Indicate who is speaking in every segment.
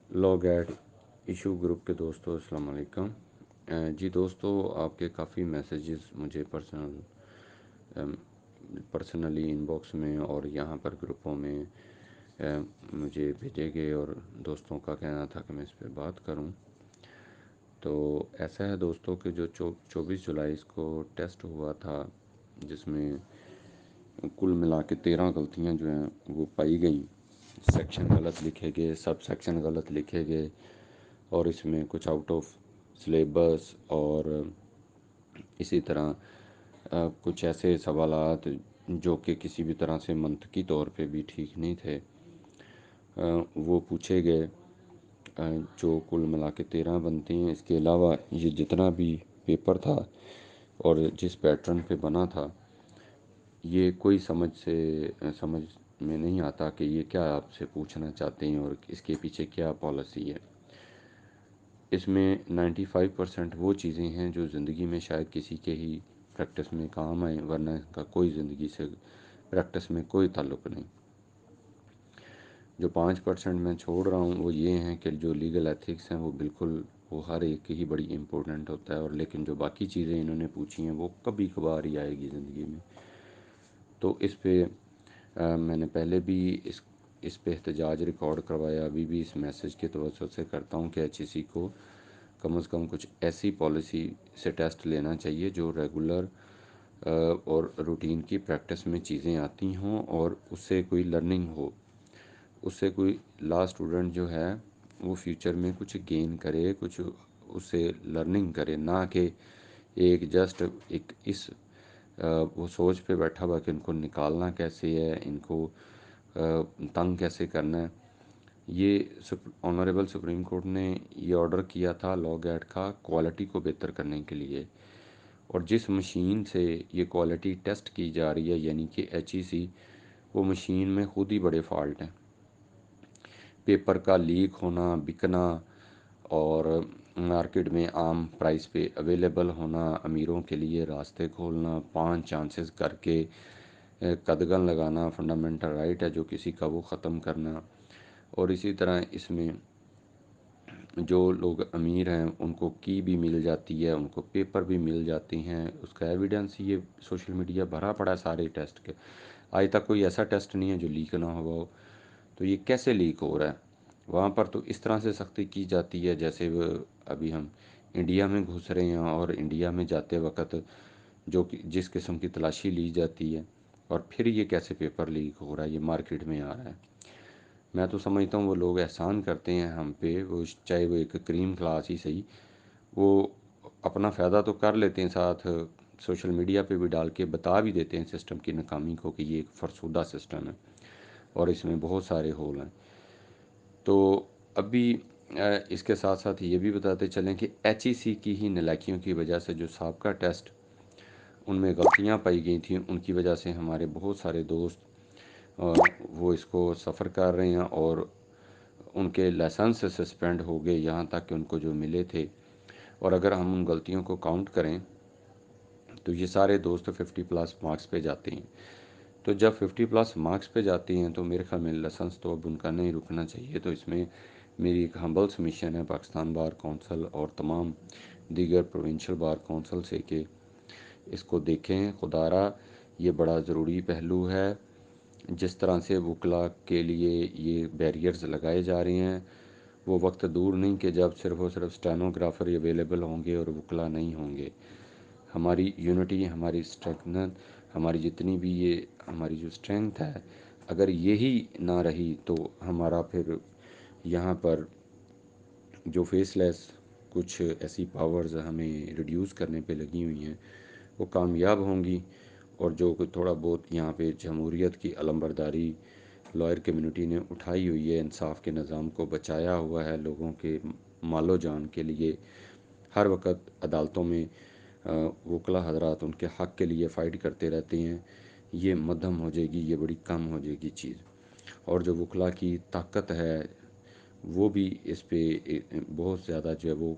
Speaker 1: لوگ at issue group کے دوستوں السلام علیکم۔ جی دوستو، آپ کے کافی میسیجز مجھے پرسنلی ان باکس میں اور یہاں پر گروپوں میں مجھے بھیجے گئے، اور دوستوں کا کہنا تھا کہ میں اس پہ بات کروں۔ تو ایسا ہے دوستوں کہ جو 24 جولائی کو ٹیسٹ ہوا تھا، جس میں کل ملا کے 13 غلطیاں جو ہیں وہ پائی گئیں۔ سیکشن غلط لکھے گئے، سب سیکشن غلط لکھے گئے، اور اس میں کچھ آؤٹ آف سلیبس، اور اسی طرح کچھ ایسے سوالات جو کہ کسی بھی طرح سے منطقی طور پہ بھی ٹھیک نہیں تھے، وہ پوچھے گئے، جو کل ملا کے 13 بنتے ہیں۔ اس کے علاوہ یہ جتنا بھی پیپر تھا اور جس پیٹرن پہ بنا تھا، یہ کوئی سمجھ میں نہیں آتا کہ یہ کیا آپ سے پوچھنا چاہتے ہیں اور اس کے پیچھے کیا پالیسی ہے۔ اس میں 95% وہ چیزیں ہیں جو زندگی میں شاید کسی کے ہی پریکٹس میں کام آئیں، ورنہ اس کا کوئی زندگی سے پریکٹس میں کوئی تعلق نہیں۔ جو 5% میں چھوڑ رہا ہوں وہ یہ ہیں کہ جو لیگل ایتھکس ہیں وہ بالکل، وہ ہر ایک کی ہی بڑی امپورٹنٹ ہوتا ہے، اور لیکن جو باقی چیزیں انہوں نے پوچھی ہیں وہ کبھی کبھار ہی آئے گی زندگی میں۔ تو اس پہ میں نے پہلے بھی اس پہ احتجاج ریکارڈ کروایا، ابھی بھی اس میسج کے توسط سے کرتا ہوں کہ ایچ ای سی کو کم از کم کچھ ایسی پالیسی سے ٹیسٹ لینا چاہیے جو ریگولر اور روٹین کی پریکٹس میں چیزیں آتی ہوں، اور اس سے کوئی لرننگ ہو، اس سے کوئی اسٹوڈنٹ جو ہے وہ فیوچر میں کچھ گین کرے، کچھ اس سے لرننگ کرے، نہ کہ ایک جسٹ ایک وہ سوچ پہ بیٹھا ہوا کہ ان کو نکالنا کیسے ہے، ان کو تنگ کیسے کرنا ہے۔ یہ آنریبل سپریم کورٹ نے یہ آرڈر کیا تھا لاگ ایڈ کا کوالٹی کو بہتر کرنے کے لیے، اور جس مشین سے یہ کوالٹی ٹیسٹ کی جا رہی ہے یعنی کہ ایچ ای سی، وہ مشین میں خود ہی بڑے فالٹ ہیں۔ پیپر کا لیک ہونا، بکنا، اور مارکیٹ میں عام پرائس پہ اویلیبل ہونا، امیروں کے لیے راستے کھولنا، 5 چانسز کر کے قدغن لگانا، فنڈامنٹل رائٹ ہے جو کسی کا، وہ ختم کرنا۔ اور اسی طرح اس میں جو لوگ امیر ہیں ان کو کی بھی مل جاتی ہے، ان کو پیپر بھی مل جاتی ہیں، اس کا ایویڈنس یہ سوشل میڈیا بھرا پڑا ہے سارے ٹیسٹ کے۔ آج تک کوئی ایسا ٹیسٹ نہیں ہے جو لیک نہ ہوا ہو۔ تو یہ کیسے لیک ہو رہا ہے؟ وہاں پر تو اس طرح سے سختی کی جاتی ہے جیسے وہ ابھی ہم انڈیا میں گھس رہے ہیں، اور انڈیا میں جاتے وقت جس قسم کی تلاشی لی جاتی ہے، اور پھر یہ کیسے پیپر لیک ہو رہا ہے، یہ مارکیٹ میں آ رہا ہے۔ میں تو سمجھتا ہوں وہ لوگ احسان کرتے ہیں ہم پہ، وہ چاہے وہ ایک کریم کلاس ہی صحیح، وہ اپنا فائدہ تو کر لیتے ہیں، ساتھ سوشل میڈیا پہ بھی ڈال کے بتا بھی دیتے ہیں سسٹم کی ناکامی کو کہ یہ ایک فرسودہ سسٹم ہے اور اس میں بہت سارے ہول ہیں۔ تو ابھی اس کے ساتھ ساتھ یہ بھی بتاتے چلیں کہ ایچ ای سی کی ہی نالائکیوں کی وجہ سے جو سابقہ ٹیسٹ ان میں غلطیاں پائی گئی تھیں، ان کی وجہ سے ہمارے بہت سارے دوست وہ اس کو سفر کر رہے ہیں، اور ان کے لائسنس سسپینڈ ہو گئے یہاں تک کہ ان کو جو ملے تھے۔ اور اگر ہم ان غلطیوں کو کاؤنٹ کریں تو یہ سارے دوست 50+ مارکس پہ جاتے ہیں۔ تو جب 50+ مارکس پہ جاتے ہیں تو میرے خیال میں لائسنس تو اب ان کا نہیں رکنا چاہیے۔ تو اس میں میری ایک ہمبل سمیشن ہے پاکستان بار کونسل اور تمام دیگر پروونشل بار کونسل سے کہ اس کو دیکھیں خدا را، یہ بڑا ضروری پہلو ہے۔ جس طرح سے وکلا کے لیے یہ بیریئرز لگائے جا رہے ہیں، وہ وقت دور نہیں کہ جب صرف اور صرف اسٹینوگرافر اویلیبل ہوں گے اور وکلا نہیں ہوں گے۔ ہماری یونٹی، ہماری اسٹرینتھ، ہماری جتنی بھی یہ ہماری جو اسٹرینتھ ہے، اگر یہی نہ رہی تو ہمارا پھر یہاں پر جو فیس لیس کچھ ایسی پاورز ہمیں ریڈیوس کرنے پہ لگی ہوئی ہیں وہ کامیاب ہوں گی، اور جو کوئی تھوڑا بہت یہاں پہ جمہوریت کی علمبرداری لائر کمیونٹی نے اٹھائی ہوئی ہے، انصاف کے نظام کو بچایا ہوا ہے، لوگوں کے مال و جان کے لیے ہر وقت عدالتوں میں وکلا حضرات ان کے حق کے لیے فائٹ کرتے رہتے ہیں، یہ مدھم ہو جائے گی، یہ بڑی کم ہو جائے گی چیز۔ اور جو وکلا کی طاقت ہے وہ بھی اس پہ بہت زیادہ جو ہے وہ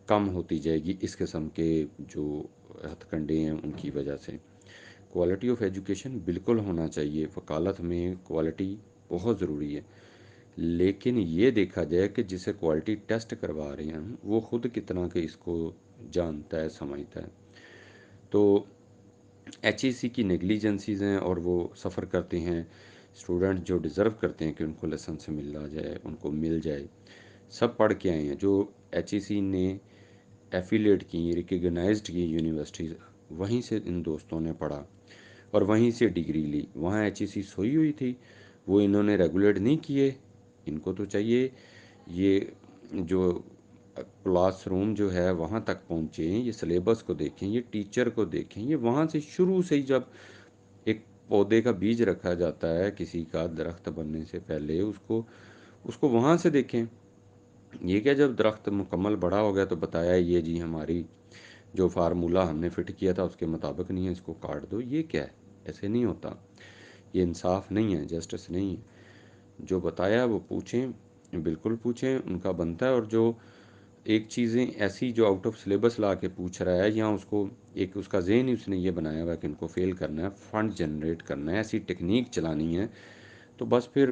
Speaker 1: کم ہوتی جائے گی اس قسم کے جو ہتھ کنڈے ہیں ان کی وجہ سے۔ کوالٹی آف ایجوکیشن بالکل ہونا چاہیے، وکالت میں کوالٹی بہت ضروری ہے لیکن یہ دیکھا جائے کہ جسے کوالٹی ٹیسٹ کروا رہے ہیں ہم، وہ خود کتنا کہ اس کو جانتا ہے، سمجھتا ہے۔ تو ایچ ای سی کی نیگلیجنسیز ہیں، اور وہ سفر کرتے ہیں اسٹوڈنٹ جو ڈیزرو کرتے ہیں کہ ان کو لائسنس مل جائے، ان کو مل جائے، سب پڑھ کے آئے ہیں۔ جو ایچ ای سی نے ایفیلیٹ کی، ریکگنائزڈ کی یونیورسٹیز، وہیں سے ان دوستوں نے پڑھا اور وہیں سے ڈگری لی۔ وہاں ایچ ای سی سوئی ہوئی تھی، وہ انہوں نے ریگولیٹ نہیں کیے۔ ان کو تو چاہیے یہ جو کلاس روم جو ہے وہاں تک پہنچیں، یہ سلیبس کو دیکھیں، یہ ٹیچر کو دیکھیں، یہ وہاں سے شروع سے ہی جب ایک پودے کا بیج رکھا جاتا ہے کسی کا درخت بننے سے پہلے، اس کو وہاں سے دیکھیں۔ یہ کیا جب درخت مکمل بڑا ہو گیا تو بتایا یہ جی ہماری جو فارمولہ ہم نے فٹ کیا تھا اس کے مطابق نہیں ہے، اس کو کاٹ دو؟ یہ کیا ہے؟ ایسے نہیں ہوتا، یہ انصاف نہیں ہے، جسٹس نہیں ہے۔ جو بتایا وہ پوچھیں، بالکل پوچھیں، ان کا بنتا ہے۔ اور جو ایک چیزیں ایسی جو آؤٹ آف سلیبس لا کے پوچھ رہا ہے، یا اس کو ایک اس کا ذہن ہی اس نے یہ بنایا ہوا ہے کہ ان کو فیل کرنا ہے، فنڈ جنریٹ کرنا ہے، ایسی ٹیکنیک چلانی ہے، تو بس پھر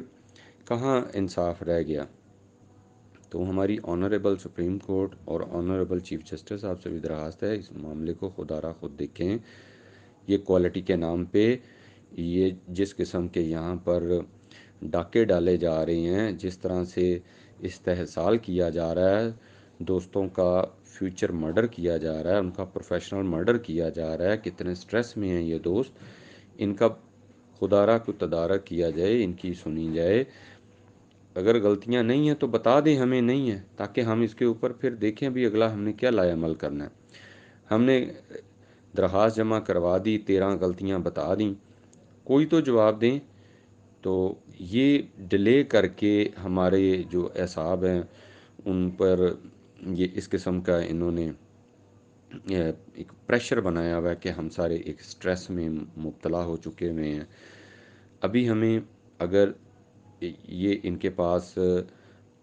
Speaker 1: کہاں انصاف رہ گیا؟ تو ہماری آنریبل سپریم کورٹ اور آنریبل چیف جسٹس صاحب سے بھی درخواست ہے، اس معاملے کو خدا را خود دیکھیں۔ یہ کوالٹی کے نام پہ یہ جس قسم کے یہاں پر ڈاکے ڈالے جا رہے ہیں، جس طرح سے استحصال کیا جا رہا ہے، دوستوں کا فیوچر مرڈر کیا جا رہا ہے، ان کا پروفیشنل مرڈر کیا جا رہا ہے، کتنے سٹریس میں ہیں یہ دوست، ان کا خدا را کو تدارک کیا جائے، ان کی سنی جائے۔ اگر غلطیاں نہیں ہیں تو بتا دیں ہمیں نہیں ہیں، تاکہ ہم اس کے اوپر پھر دیکھیں بھی اگلا ہم نے کیا لایا عمل کرنا ہے۔ ہم نے درخواست جمع کروا دی، 13 غلطیاں بتا دیں، کوئی تو جواب دیں۔ تو یہ ڈیلے کر کے ہمارے جو اعصاب ہیں ان پر یہ اس قسم کا انہوں نے ایک پریشر بنایا ہوا ہے کہ ہم سارے ایک سٹریس میں مبتلا ہو چکے ہوئے ہیں۔ ابھی ہمیں اگر یہ ان کے پاس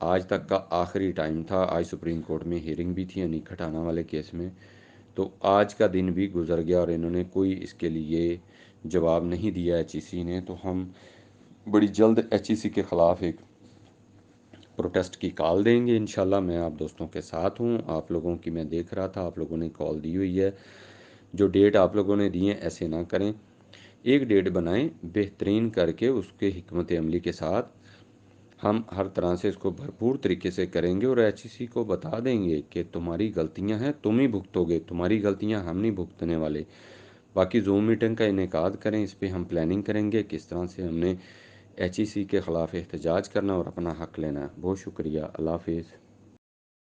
Speaker 1: آج تک کا آخری ٹائم تھا، آج سپریم کورٹ میں ہیئرنگ بھی تھی انیک کھٹانہ والے کیس میں، تو آج کا دن بھی گزر گیا اور انہوں نے کوئی اس کے لیے جواب نہیں دیا ایچ ای سی نے۔ تو ہم بڑی جلد ایچ ای سی کے خلاف ایک پروٹیسٹ کی کال دیں گے انشاءاللہ۔ میں آپ دوستوں کے ساتھ ہوں، آپ لوگوں کی میں دیکھ رہا تھا، آپ لوگوں نے کال دی ہوئی ہے۔ جو ڈیٹ آپ لوگوں نے دی ہیں ایسے نہ کریں، ایک ڈیٹ بنائیں بہترین کر کے، اس کے حکمت عملی کے ساتھ ہم ہر طرح سے اس کو بھرپور طریقے سے کریں گے، اور ایچ ای سی کو بتا دیں گے کہ تمہاری غلطیاں ہیں، تم ہی بھگتو گے، تمہاری غلطیاں ہم نہیں بھگتنے والے۔ باقی زوم میٹنگ کا انعقاد کریں، اس پہ ہم پلاننگ کریں گے کس طرح سے ہم نے ایچ ای سی کے خلاف احتجاج کرنا اور اپنا حق لینا ہے۔ بہت شکریہ، اللہ حافظ۔